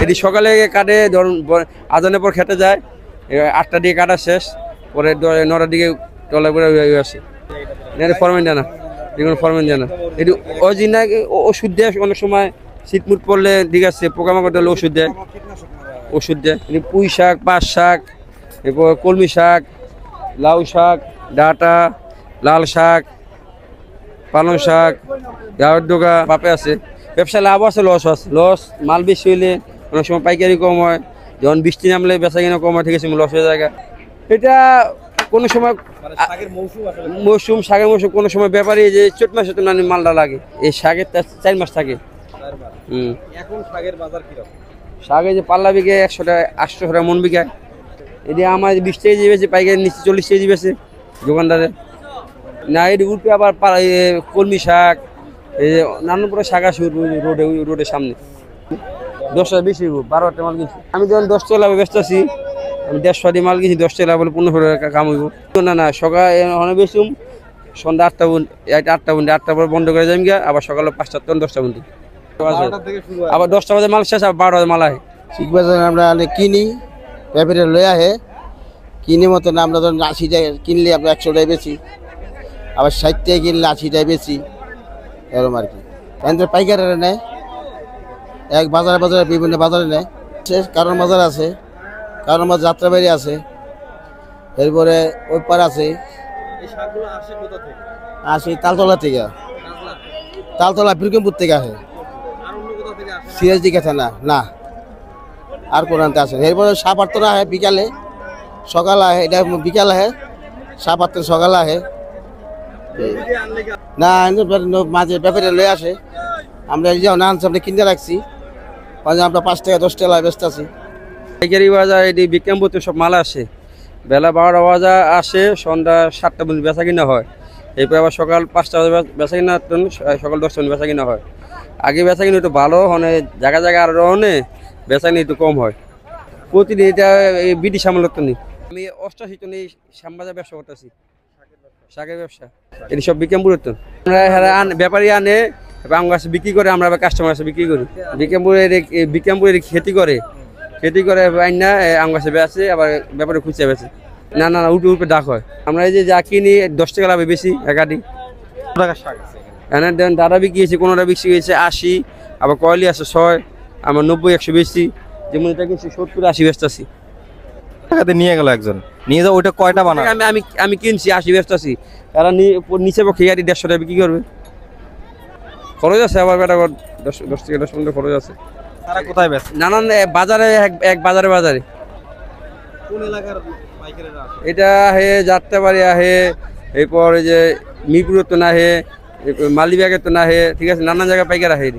এটি সকালে কাটে, ধরুন আজানের পর খেতে যায়, 8টার দিকে কাটা শেষ, পরে 9টার দিকে টলা করে আসে। ফরমেন দেয় না, এগুলো ফরমেন দেয় না। এটি অরিজিনাল ওষুধ দেয়, অনেক সময় শীতমুট পড়লে ঠিক আছে, পোকামাকড় হলে ওষুধ দেয়, পুঁই শাক, পাঁচ শাক, এরপর কলমি শাক, লাউ শাক, ডাঁটা, লাল শাক, পালং শাক, গাওয়ার ডোকা, বাপে আছে। ব্যবসা লাভ আছে, লস আছে। লস মাল বেশি হইলে অনেক সময় পাইকারি কম হয়, যখন বৃষ্টি নামলে বেচা কিনা কম হয়, ঠিক আছে, লস হয়ে যায়। এটা কোনো সময় মৌসুম, শাকের মৌসুম, কোনো সময় ব্যাপারী যে চৈত মাসে তো মালটা লাগে, এই শাকের 4 মাস থাকে। এখন শাকের বাজার কিরকম? শাকে যে পাল্লা বিঘে 100 টাকা, 800 টাকা মন বিঘায়। এটি আমার 20 কেজি বেছে, পাইকারি নিচ্ছে 40 কেজি বেছে দোকানদারে। না এটি উঠবে আবার কলমি শাক, এই যে নানান পুরো শাক আছে রোডের সামনে। 10 টাকা বেশি, 12টা মাল কিনছি আমি। যখন 10 টাকা লাভে ব্যস্ত আছি, আমি 150 মাল কিনছি 10 টাকা বলে 1500 টাকা কাম হইব। না সকালে অনেক বেশি, সন্ধ্যা 8টা পরে বন্ধ করে যাই গিয়া, আবার সকালে 5টা থেকে 10টা পর্যন্ত, আবার 10টা বাজে মাল শেষ, আবার 12টা বাজে মাল আহে। ঠিক বাজার আমরা কিনি, পেঁপেটা লয়ে আহে কিনি মতন। আমরা ধরুন 80 টাকা কিনলে আমরা 100 টাকা বেশি, আবার 60 টাকা কিনলে 80 টাকা বেশি, এরকম আর কি। পাইকারেরা নেয়, এক বাজারে বিভিন্ন বাজারে নেয়। কারণ বাজার আছে, কারণ বাজার যাত্রাবাড়ি আছে, এরপরে ওই পার আছে। আসে তালতলা থেকে, তালতলা বিক্রমপুর থেকে আসে, সিরাজদি কথা না আর কোরআনতে আসে। এরপরে সাপ আটতরা আহে বিকালে, সকাল আহে, এটা বিকাল আহে, সাপ আটতে সকাল আহে। না মাঝে ব্যাপারে লয়ে আসে, আমরা এই যে আনছি, আমরা কিনে রাখছি, আমরা 5 টাকা 10 টাকা ব্যস্ত আছি। পাইকারি বাজার এটি বিক্রমপুরে সব মাল আসে, বেলা 12টা বাজার আসে, সন্ধ্যা 7টা পর্যন্ত বেচা কিনা হয়। এরপর আবার সকাল 5টা বাজে বেচা কিনা, সকাল 10টা পর্যন্ত বেচা কিনা হয়। আগে বেচা কিনা একটু ভালো মানে, জায়গা আরো অনে বেচা কিনা একটু কম হয়। প্রতিদিন এটা বিডি সামলত্ব নেই। আমি 88 টনে শ্যামবাজার ব্যবসা করতেছি, শাকের ব্যবসা। এটি সব বিক্রমপুরের তো, আমরা ব্যাপারী আনে, আম গাছে বিক্রি করে, আমরা আবার কাস্টমার কাছে বিক্রি করি। বিক্রমপুরের খেতি করে আইনা আম গাছে বেচে, আবার ব্যাপারে খুঁজে বেচে। না উঠে ডাক হয়। আমরা এই যে যা কিনি 10 টাকা লাভে বেশি একাটি। এখানে দাদা বিক্রি হয়েছে, কোনোটা বিক্রি হয়েছে 80, আবার কয়লি আছে 6, আমার 90 100 বেশি। যেমন এটা কিনছি 70 80 বেচতেছি। নিয়ে গেল একজন, নিয়ে যাও, ওইটা কয়টা বানায়? আমি কিনছি 80 বেচতেছি, তারা নিচে পক্ষে 150 টাকা বিক্রি করবে। খরচ আছে, আবার বেটা 10 থেকে 10 পর্যন্ত খরচ আছে। তারা কোথায় বেচে? নানান বাজারে, এক বাজারে। কোন এলাকার পাইকারেরা আসে? এটা আহে যাত্রাবাড়ি আহে, এরপর যে মিরপুরের তো না আহে, মালিবাগের তো না আহে, ঠিক আছে, নানান জায়গায় পাইকার আহে।